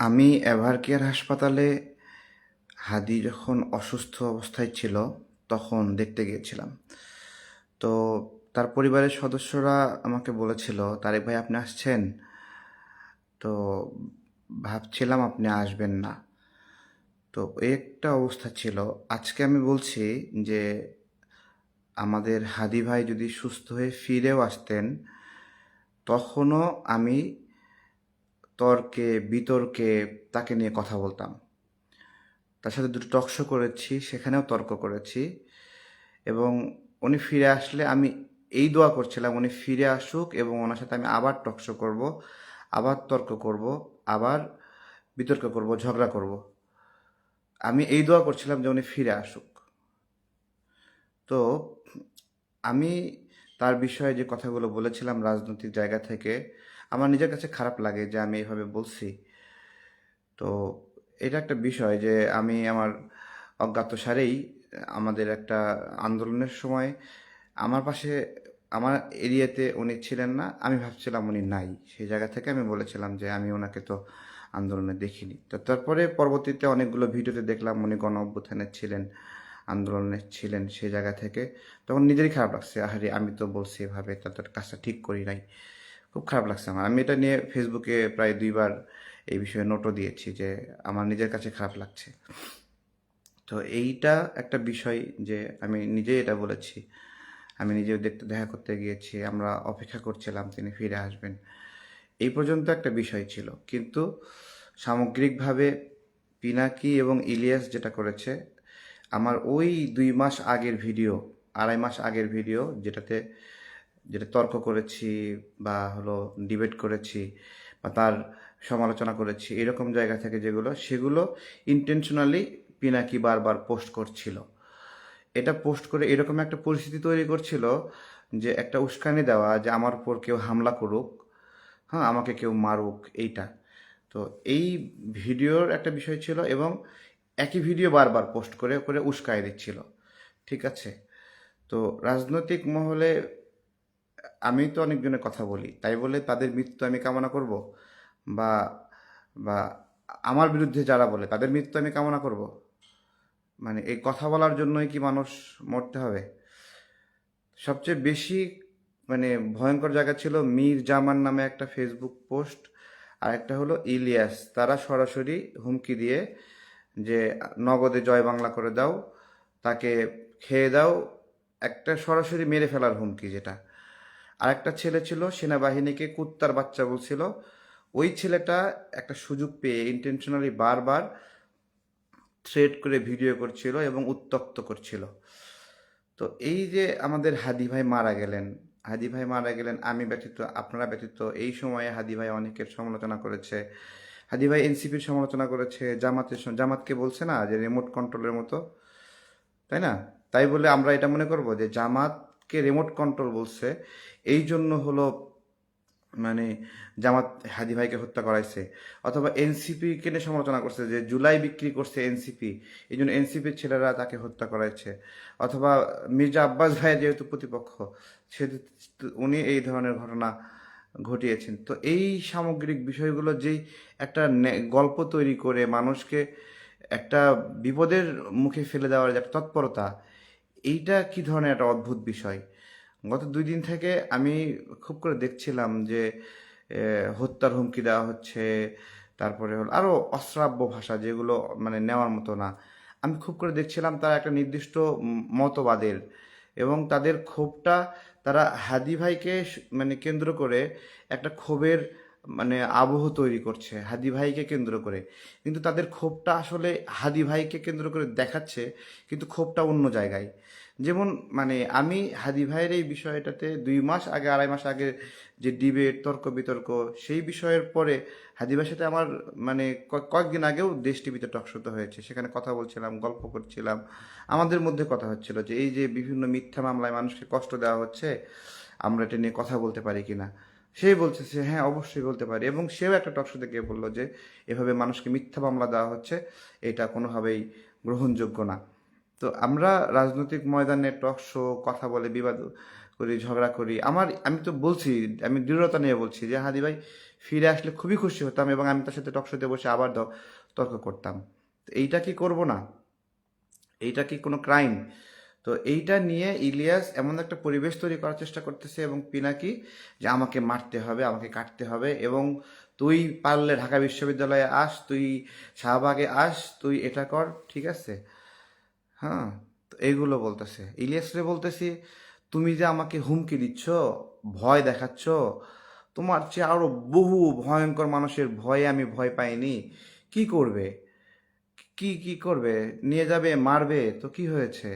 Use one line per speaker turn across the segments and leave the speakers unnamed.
আমি এভারকেয়ার হাসপাতালে হাদি যখন অসুস্থ অবস্থায় ছিল তখন দেখতে গিয়েছিলাম। তো তার পরিবারের সদস্যরা আমাকে বলেছিল, তারেক ভাই আপনি আসছেন? তো ভাবছিলাম আপনি আসবেন না। তো এই একটা অবস্থা ছিল। আজকে আমি বলছি যে আমাদের হাদি ভাই যদি সুস্থ হয়ে ফিরেও আসতেন, তখনও আমি তর্কে বিতর্কে তাকে নিয়ে কথা বলতাম। তার সাথে দুটো টক শো করেছি, সেখানেও তর্ক করেছি। এবং উনি ফিরে আসলে আমি এই দোয়া করছিলাম উনি ফিরে আসুক এবং ওনার সাথে আমি আবার টক শো করবো, আবার তর্ক করব, আবার বিতর্ক করব, ঝগড়া করব। আমি এই দোয়া করছিলাম যে উনি ফিরে আসুক। তো আমি তার বিষয়ে যে কথাগুলো বলেছিলাম রাজনৈতিক জায়গা থেকে, আমার নিজের কাছে খারাপ লাগে যে আমি এইভাবে বলছি। তো এটা একটা বিষয় যে আমি আমার অজ্ঞাতসারেই আমাদের একটা আন্দোলনের সময় আমার পাশে আমার এরিয়াতে উনি ছিলেন না, আমি ভাবছিলাম উনি নাই। সেই জায়গা থেকে আমি বলেছিলাম যে আমি ওনাকে তো আন্দোলনে দেখিনি। তো তারপরে পরবর্তীতে অনেকগুলো ভিডিওতে দেখলাম উনি গণ অভ্যুত্থানে ছিলেন, আন্দোলনে ছিলেন। সেই জায়গা থেকে তখন নিজেরই খারাপ লাগছে, আহারে আমি তো বলছি এভাবে, তাদের কাজটা ঠিক করি নাই। খুব খারাপ লাগছে আমার। আমি এটা নিয়ে ফেসবুকে প্রায় 2 বার এই বিষয়ে নোটও দিয়েছি যে আমার নিজের কাছে খারাপ লাগছে। তো এইটা একটা বিষয় যে আমি নিজেই এটা বলেছি। আমি নিজেও দেখতে দেখা করতে গিয়েছি, আমরা অপেক্ষা করছিলাম তিনি ফিরে আসবেন। এই পর্যন্ত একটা বিষয় ছিল, কিন্তু সামগ্রিকভাবে পিনাকি এবং ইলিয়াস যেটা করেছে, আমার ওই 2 মাস আগের ভিডিও, 2.5 মাস আগের ভিডিও, যেটা তর্ক করেছি বা হলো ডিবেট করেছি বা তার সমালোচনা করেছি, এরকম জায়গা থেকে সেগুলো ইন্টেনশনালি পিনাকি বারবার পোস্ট করছিল। এটা পোস্ট করে এরকম একটা পরিস্থিতি তৈরি করছিল যে একটা উস্কানি দেওয়া যে আমার উপর কেউ হামলা করুক, হ্যাঁ আমাকে কেউ মারুক, এইটা। তো এই ভিডিওর একটা বিষয় ছিল এবং একই ভিডিও বারবার পোস্ট করে করে উস্কাই দিচ্ছিল। ঠিক আছে। তো রাজনৈতিক মহলে আমি তো অনেকজনের কথা বলি, তাই বলে তাদের মৃত্যু আমি কামনা করব? বা বা আমার বিরুদ্ধে যারা বলে তাদের মৃত্যু আমি কামনা করব? মানে এই কথা বলার জন্যই কি মানুষ মরতে হবে? সবচেয়ে বেশি মানে ভয়ঙ্কর জায়গা ছিল মীর জামান নামে একটা ফেসবুক পোস্ট, আর একটা হলো ইলিয়াস। তারা সরাসরি হুমকি দিয়ে যে নগদে জয় বাংলা করে দাও, তাকে খেয়ে দাও, একটা সরাসরি মেরে ফেলার হুমকি যেটা। আর একটা ছেলে ছিল সেনাবাহিনীকে কুত্তার বাচ্চা বলছিল। ওই ছেলেটা একটা সুযোগ পেয়ে ইন্টেনশনালি বারবার থ্রেট করে ভিডিও করছিল এবং উত্তক্ত করছিল। তো এই যে আমাদের হাদি ভাই মারা গেলেন, হাদি ভাই মারা গেলেন, আমি ব্যতীত আপনারা ব্যতীত এই সময়ে হাদি ভাই অনেকের সমালোচনা করেছে। হাদি ভাই এনসিপির সমালোচনা করেছে, জামাতকে বলছে না যে রিমোট কন্ট্রোলের মতো, তাই না? তাই বলে আমরা এটা মনে করব যে জামাতকে রিমোট কন্ট্রোল বলছে, এই জন্য হলো মানে জামাত হাদি ভাইকে হত্যা করাইছে। অথবা এনসিপি কে নিয়ে সমালোচনা করছে যে জুলাই বিক্রি করছে এনসিপি, এই জন্য এনসিপির ছেলেরা তাকে হত্যা করাইছে। অথবা মির্জা আব্বাস ভাইয়ের যেহেতু প্রতিপক্ষ, সে উনি এই ধরনের ঘটনা ঘটিয়েছেন। তো এই সামগ্রিক বিষয়গুলো যেই একটা গল্প তৈরি করে মানুষকে একটা বিপদের মুখে ফেলে দেওয়ার যে একটা তৎপরতা, এইটা কি ধরনের একটা অদ্ভুত বিষয়। গত 2 দিন থেকে আমি খুব করে দেখছিলাম যে হত্যার হুমকি দেওয়া হচ্ছে, তারপরে হলো আরও অশ্রাব্য ভাষা যেগুলো মানে নেওয়ার মতো না। আমি খুব করে দেখছিলাম তারা একটা নির্দিষ্ট মতবাদের, এবং তাদের ক্ষোভটা তারা হাদি ভাইকে মানে কেন্দ্র করে একটা ক্ষোভের মানে আবহ তৈরি করছে হাদি ভাইকে কেন্দ্র করে। কিন্তু তাদের ক্ষোভটা আসলে হাদি ভাইকে কেন্দ্র করে দেখাচ্ছে, কিন্তু ক্ষোভটা অন্য জায়গায়। যেমন মানে আমি হাদি ভাইয়ের এই বিষয়টাতে 2 মাস আগে, 2.5 মাস আগে যে ডিবেট তর্ক বিতর্ক, সেই বিষয়ের পরে হাদি ভাইয়ের সাথে আমার মানে কয়েকদিন আগেও দেশ টিভিতে টকশোতে হয়েছে, সেখানে কথা বলছিলাম, গল্প করছিলাম, আমাদের মধ্যে কথা হচ্ছিল যে এই যে বিভিন্ন মিথ্যা মামলায় মানুষকে কষ্ট দেওয়া হচ্ছে, আমরা এটা নিয়ে কথা বলতে পারি কিনা। সেই বলছে সে হ্যাঁ অবশ্যই বলতে পারি, এবং সেও একটা টকশোতে গিয়ে বললো যে এভাবে মানুষকে মিথ্যা মামলা দেওয়া হচ্ছে, এটা কোনোভাবেই গ্রহণযোগ্য না। তো আমরা রাজনৈতিক ময়দানে টক শো কথা বলে বিবাদ করি, ঝগড়া করি। আমি তো বলছি, আমি দৃঢ়তা নিয়ে বলছি যে হাদি ভাই ফিরে আসলে খুবই খুশি হতাম এবং আমি তার সাথে টকশোতে বসে আবার তর্ক করতাম। তো এইটা কি করব না? এইটা কি কোনো ক্রাইম? তো এইটা নিয়ে ইলিয়াস এমন একটা পরিবেশ তৈরি করার চেষ্টা করতেছে এবং পিনাকি যে আমাকে মারতে হবে, আমাকে কাটতে হবে, এবং তুই পারলে ঢাকা বিশ্ববিদ্যালয়ে আস, তুই শাহবাগে আস, তুই এটা কর, ঠিক আছে? হ্যাঁ, তো এইগুলো বলতেছে। ইলিয়াসরে বলতেছি, তুমি যে আমাকে হুমকি দিচ্ছ, ভয় দেখাচ্ছ, তোমার চেয়ে আরো বহু ভয়ঙ্কর মানুষের ভয়ে আমি ভয় পাইনি। কি করবে? কি করবে? নিয়ে যাবে, মারবে, তো কি হয়েছে?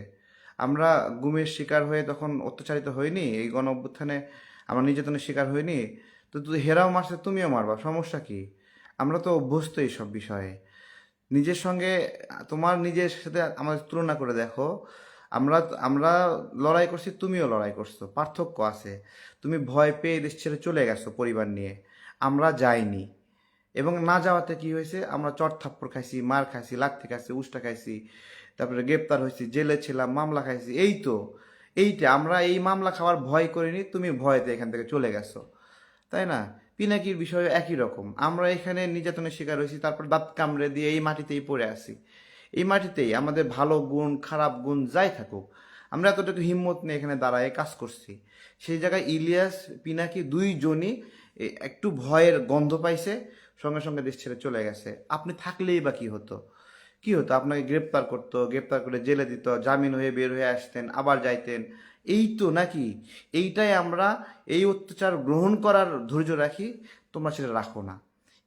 আমরা গুমের শিকার হয়ে তখন অত্যাচারিত হইনি? এই গণ অভ্যুত্থানে আমরা নির্যাতনের শিকার হইনি? তো তুই হেরাও মারছে, তুমিও মারবা, সমস্যা কি? আমরা তো অভ্যস্ত এইসব বিষয়ে। নিজের সঙ্গে, তোমার নিজের সাথে আমাদের তুলনা করে দেখো। আমরা আমরা লড়াই করছি, তুমিও লড়াই করছো, পার্থক্য আছে। তুমি ভয় পেয়ে দেশ ছেড়ে চলে গেছো পরিবার নিয়ে, আমরা যাইনি। এবং না যাওয়াতে কি হয়েছে, আমরা চট থাপ্পড় খাইছি, মার খাইছি, লাথি খাইছি, উষ্টা খাইছি, তারপরে গ্রেপ্তার হয়েছি, জেলে ছিলাম, মামলা খাইছি। এই তো, এইটা আমরা এই মামলা খাওয়ার ভয় করিনি, তুমি ভয়তে এখান থেকে চলে গেছো, তাই না? পিনাকির বিষয়ে একই রকম, আমরা এখানে নির্যাতনের শিকার হয়েছি, তারপর দাঁত কামড়ে দিয়ে এই মাটিতেই পড়ে আছি। এই মাটিতেই আমাদের ভালো গুণ খারাপ গুণ যাই থাকুক, আমরা এতটুকু হিম্মত নিয়ে এখানে দাঁড়ায় কাজ করছি। সেই জায়গায় ইলিয়াস, পিনাকি দুইজনই একটু ভয়ের গন্ধ পাইছে, সঙ্গে সঙ্গে দেশ ছেড়ে চলে গেছে। আপনি থাকলেই বা কি হতো? কি হতো? আপনাকে গ্রেপ্তার করতো, গ্রেপ্তার করে জেলে দিত, জামিন হয়ে বের হয়ে আসতেন, আবার যাইতেন। এই তো নাকি? এইটাই আমরা, এই অত্যাচার গ্রহণ করার ধৈর্য রাখি, তোমরা সেটা রাখো না।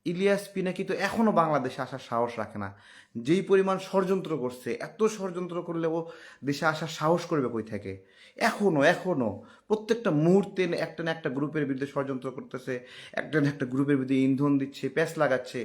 ইলিয়াস পিনাকি তো এখনো বাংলাদেশে আসার সাহস রাখে না। যেই পরিমাণ ষড়যন্ত্র করছে, এত ষড়যন্ত্র করলে ও দেশে আসার সাহস করবে কই থেকে? এখনো প্রত্যেকটা মুহূর্তে একটা না একটা গ্রুপের বিরুদ্ধে ষড়যন্ত্র করতেছে, একটা না একটা গ্রুপের বিরুদ্ধে ইন্ধন দিচ্ছে, প্যাঁচ লাগাচ্ছে।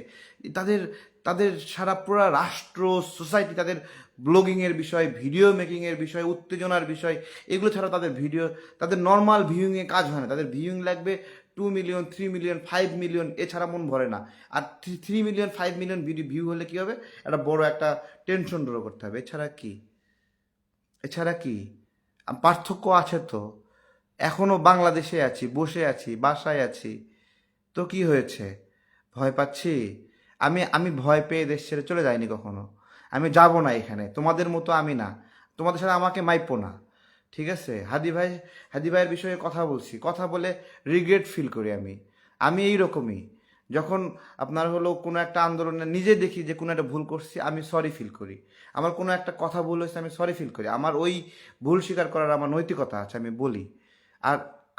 তাদের তাদের সারা পুরা রাষ্ট্র, সোসাইটি, তাদের ব্লগিংয়ের বিষয়, ভিডিও মেকিংয়ের বিষয়, উত্তেজনার বিষয়, এগুলো ছাড়া তাদের ভিডিও, তাদের নর্মাল ভিউইংয়ে কাজ হয় না। তাদের ভিউইং লাগবে 2 মিলিয়ন, 3 মিলিয়ন, 5 মিলিয়ন, এছাড়া মন ভরে না। আর 3 মিলিয়ন, 5 মিলিয়ন ভিউ হলে কি হবে? একটা বড় একটা টেনশন ড্র করতে হবে। এছাড়া কি? পার্থক্য আছে তো। এখনো বাংলাদেশে আছি, বসে আছি, বাসায় আছি, তো কি হয়েছে? ভয় পাচ্ছি? আমি আমি ভয় পেয়ে দেশ ছেড়ে চলে যাইনি কখনো। আমি যাব না এখানে, তোমাদের মতো আমি না। তোমাদের সাথে আমাকে মাইপো না, ঠিক আছে? হাদি ভাইয়ের বিষয়ে কথা বলছি, কথা বলে রিগ্রেট ফিল করি আমি। আমি এইরকমই, যখন আপনার হলো কোনো একটা আন্দোলনে নিজে দেখি যে কোনো একটা ভুল করছি, আমি সরি ফিল করি। আমার কোনো একটা কথা ভুল হয়েছে, আমি সরি ফিল করি। আমার ওই ভুল স্বীকার করার আমার নৈতিকতা আছে, আমি বলি। আর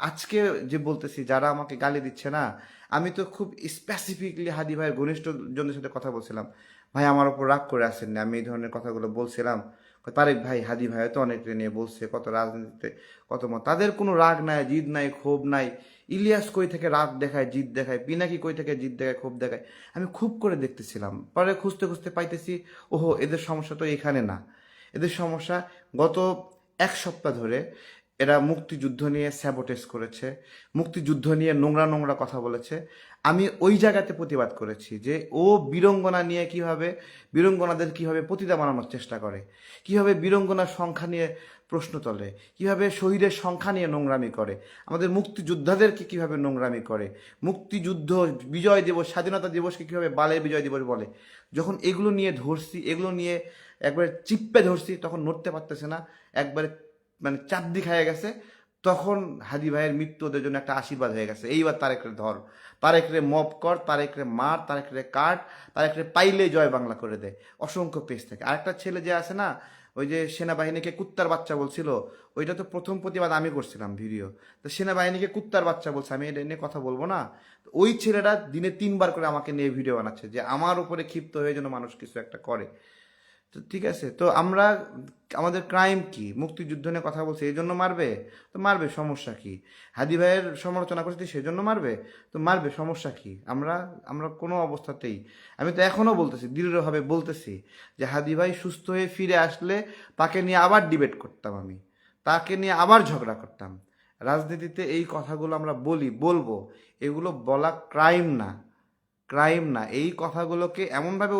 আজকে যে বলতেছি, যারা আমাকে গালি দিচ্ছে না, আমি তো খুব স্পেসিফিকলি হাদি ভাইয়ের ঘনিষ্ঠ জনদের সাথে কথা বলছিলাম। ভাই আমার ওপর রাগ করে আসেন না, আমি এই ধরনের কথাগুলো বলছিলাম। তারেক ভাই, হাদি ভাই তো অনেক নিয়ে বলছে, কত রাজনীতিতে কত মত, তাদের কোনো রাগ নাই, জিদ নাই, ক্ষোভ নাই। ইলিয়াস কই থেকে রাগ দেখায়, জিদ দেখায়, পিনাকি কই থেকে জিদ দেখায়, ক্ষোভ দেখায়, আমি খুব করে দেখতেছিলাম। পরে খুঁজতে খুঁজতে পাইতেছি, ওহো, এদের সমস্যা তো এখানে না। এদের সমস্যা গত 1 সপ্তাহ ধরে এরা মুক্তিযুদ্ধ নিয়ে স্যাবোটেজ করেছে, মুক্তিযুদ্ধ নিয়ে নোংরা নোংরা কথা বলেছে। আমি ওই জায়গাতে প্রতিবাদ করেছি যে ও বীরঙ্গনা নিয়ে কিভাবে, বীরঙ্গনাদের কিভাবে পতিতা বানানোর চেষ্টা করে, কিভাবে বীরঙ্গনার সংখ্যা নিয়ে প্রশ্ন তোলে, কিভাবে শহীদের সংখ্যা নিয়ে নোংরামি করে, আমাদের মুক্তিযোদ্ধাদেরকে কিভাবে নোংরামি করে, মুক্তিযুদ্ধ, বিজয় দিবস, স্বাধীনতা দিবসকে কিভাবে বালের বিজয় দিবস বলে। যখন এগুলো নিয়ে ধরছি, এগুলো নিয়ে একবারে চিপ্পে ধরছি, তখন নড়তে পারতেছে না, একবারে মানে চাপদি খাইয়ে গেছে। তখন হাদি ভাইয়ের মৃত্যু ওদের জন্য একটা আশীর্বাদ হয়ে গেছে। এইবার তারেকরে ধর, তারেকরে মপ কর, তারেকরে মার, তারেকরে কাট, তারেকরে পাইলে জয় বাংলা করে দেয় অসংখ্য পেজ থেকে। আরেকটা ছেলে যে আছে না, ওই যে সেনাবাহিনীকে কুত্তার বাচ্চা বলছিল, ওইটা তো প্রথম প্রতিবাদ আমি করছিলাম ভিডিও। তো সেনাবাহিনীকে কুত্তার বাচ্চা বলছে, আমি এটা নিয়ে কথা বলবো না। তো ওই ছেলেটা দিনে 3বার করে আমাকে নিয়ে ভিডিও বানাচ্ছে যে আমার উপরে ক্ষিপ্ত হয়ে যেন মানুষ কিছু একটা করে। তো ঠিক আছে, তো আমরা, আমাদের ক্রাইম কি? মুক্তিযুদ্ধ নিয়ে কথা বলছে এই জন্য মারবে? তো মারবে, সমস্যা কি? হাদি ভাইয়ের সমালোচনা করছি সেজন্য মারবে? তো মারবে, সমস্যা কি? আমরা আমরা কোনো অবস্থাতেই, আমি তো এখনো বলতেছি, দৃঢ়ভাবে বলতেছি যে হাদি ভাই সুস্থ হয়ে ফিরে আসলে তাকে নিয়ে আবার ডিবেট করতাম, আমি তাকে নিয়ে আবার ঝগড়া করতাম। রাজনীতিতে এই কথাগুলো আমরা বলবো, এগুলো বলা ক্রাইম না, ক্রাইম না। এই কথাগুলোকে এমনভাবে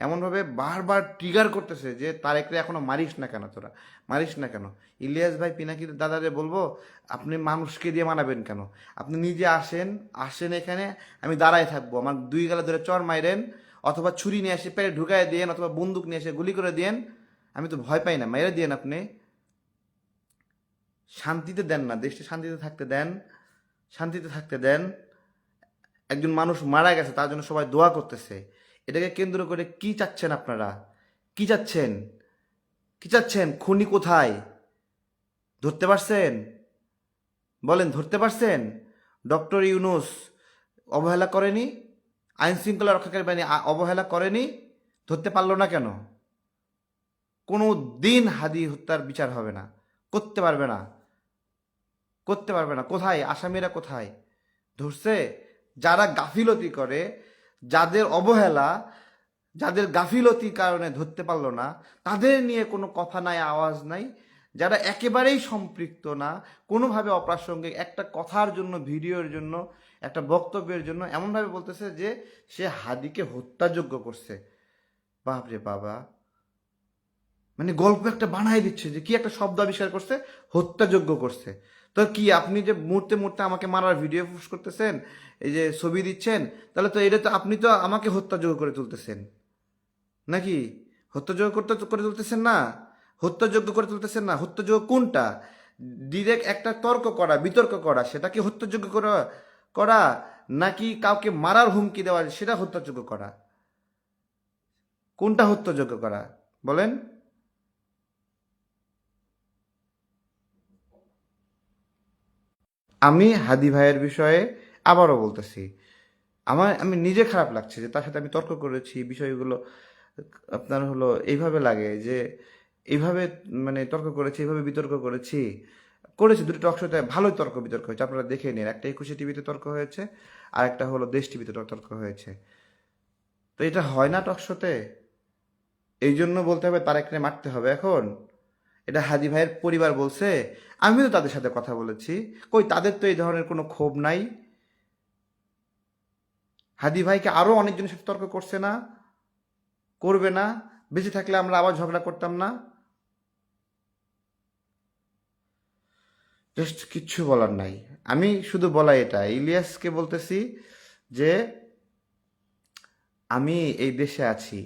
এমনভাবে বারবার ট্রিগার করতেছে যে তারেকরে এখনো মারিস না কেন, তোরা মারিস না কেন। ইলিয়াস ভাই পিনাকির দাদারে বলবো, আপনি মানুষকে দিয়ে মানাবেন কেন? আপনি নিজে আসেন, আসেন এখানে, আমি দাঁড়ায় থাকবো, আমার দুই গালে ধরে চর মাইরেন, অথবা ছুরি নিয়ে এসে পেটে ঢুকায় দিয়েন, অথবা বন্দুক নিয়ে এসে গুলি করে দিয়েন, আমি তো ভয় পাই না, মেরে দিয়েন আপনি। শান্তিতে দেন না, দেশটা শান্তিতে থাকতে দেন, শান্তিতে থাকতে দেন। একজন মানুষ মারা গেছে, তার জন্য সবাই দোয়া করতেছে। এটাকে কেন্দ্র করে কি চাচ্ছেন আপনারা? কি চাচ্ছেন? কি চাচ্ছেন? খুনি কোথায়? ধরতে পারছেন? বলেন, ধরতে পারছেন? ডক্টর ইউনূস অবহেলা করেনি? আইন শৃঙ্খলা রক্ষাকারী বাহিনী অবহেলা করেনি? ধরতে পারলো না কেন? কোনো দিন হাদি হত্যার বিচার হবে না, করতে পারবে না, করতে পারবে না। কোথায় আসামিরা? কোথায় ধরছে? যারা গাফিলতি করে, যাদের অবহেলা, যাদের গাফিলতির কারণে ধরতে পারলো না, তাদের নিয়ে কোনো কথা নাই, আওয়াজ নাই। যারা একেবারেই সম্পৃক্ত না, কোনোভাবে অপ্রাসঙ্গিক, একটা কথার জন্য, ভিডিওর জন্য, একটা বক্তব্যের জন্য এমনভাবে বলতেছে যে সে হাদিকে হত্যাযোগ্য করছে। বাপরে বাবা, মানে গল্প একটা বানাই দিচ্ছে যে কি একটা শব্দ আবিষ্কার করছে, হত্যাযোগ্য করছে। তো কি আপনি যে মুহূর্তে মুহূর্তে আমাকে মারার ভিডিও পোস্ট করতেছেন, এই যে ছবি দিচ্ছেন, তাহলে তো এটা তো আপনি তো আমাকে হত্যাযোগ্য করে তুলতেছেন নাকি? হত্যাযোগ্য করে তুলতেছেন না? হত্যাযোগ্য করে তুলতেছেন না? হত্যাযোগ্য কোনটা? ডিরেক্ট একটা তর্ক করা, বিতর্ক করা, সেটা কি হত্যাযোগ্য করা? করা নাকি কাউকে মারার হুমকি দেওয়া, সেটা হত্যাযোগ্য করা? কোনটা হত্যাযোগ্য করা বলেন? আমি হাদি ভাইয়ের বিষয়ে আবারও বলতেছি, আমি নিজে খারাপ লাগছে যে তার সাথে আমি তর্ক করেছি, বিষয়গুলো আপনার হলো এইভাবে লাগে যে এইভাবে, মানে তর্ক করেছি, এইভাবে বিতর্ক করেছি, দুটো টক শোতে ভালোই তর্ক বিতর্ক হয়েছে, আপনারা দেখে নিন। একটা একুশে টিভিতে তর্ক হয়েছে, আর একটা হলো দেশ টিভিতে তর্ক হয়েছে। তো এটা হয় না টক শোতে? এই জন্য বলতে হবে তারেকরে মারতে হবে এখন? এটা হাদি ভাইয়ের পরিবার বলছে, আমিও তো তাদের সাথে কথা বলেছি, কই তাদের তো এই ধরনের কোনো ক্ষোভ নাই। হাদি ভাইকে আরো অনেকজনের সাথে তর্ক করছে না? করবে না? বেঁচে থাকলে আমরা আবার ঝগড়া করতাম না? জাস্ট কিচ্ছু বলার নাই। আমি শুধু বলা এটা, ইলিয়াসকে বলতেছি যে আমি এই দেশে আছি,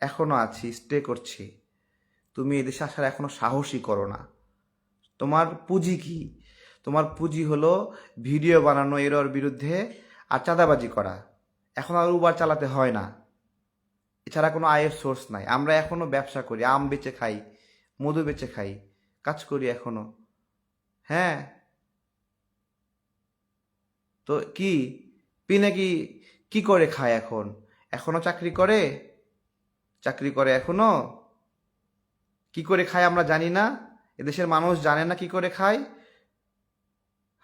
এখনো আছি, স্টে করছি। তুমি এই দেশে আসার এখনো সাহসই করো না। তোমার পুঁজি কি? তোমার পুঁজি হলো ভিডিও বানানো এর বিরুদ্ধে আর চাঁদাবাজি করা। এখন আর উবার চালাতে হয় না, এছাড়া কোনো আয়ের সোর্স নাই। আমরা এখনো ব্যবসা করি, আম বেচে খাই, মধু বেচে খাই, কাজ করি এখনো। হ্যাঁ, তো কি পিনাকি কি করে খায় এখন? এখনো চাকরি করে? চাকরি করে এখনো? কি করে খায় আমরা জানি না? এদেশের মানুষ জানে না কি করে খায়?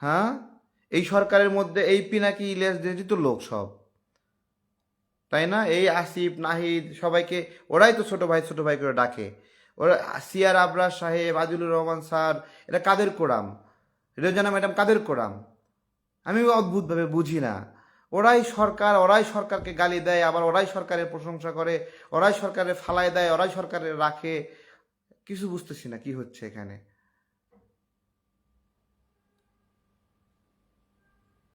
হ্যাঁ, এই সরকারের মধ্যে এই পিনাকি ইলিয়াস তো লোক সব, তাই না? এই আসিফ নাহিদ সবাইকে ওরাই তো ছোট ভাই করে ডাকে। ওরা সিয়ার আবরার সাহেব, আজিলুর রহমান স্যার, এটা কাদের কোরাম? রেজানা ম্যাডাম কাদের কোরাম? আমি অদ্ভুতভাবে বুঝি না। ওরাই সরকার, ওরাই সরকারকে গালি দেয়, আবার ওরাই সরকারের প্রশংসা করে, ওরাই সরকারের ফালায় দেয়, ওরাই সরকারের রাখে। কিছু বুঝতেছি না কি হচ্ছে এখানে।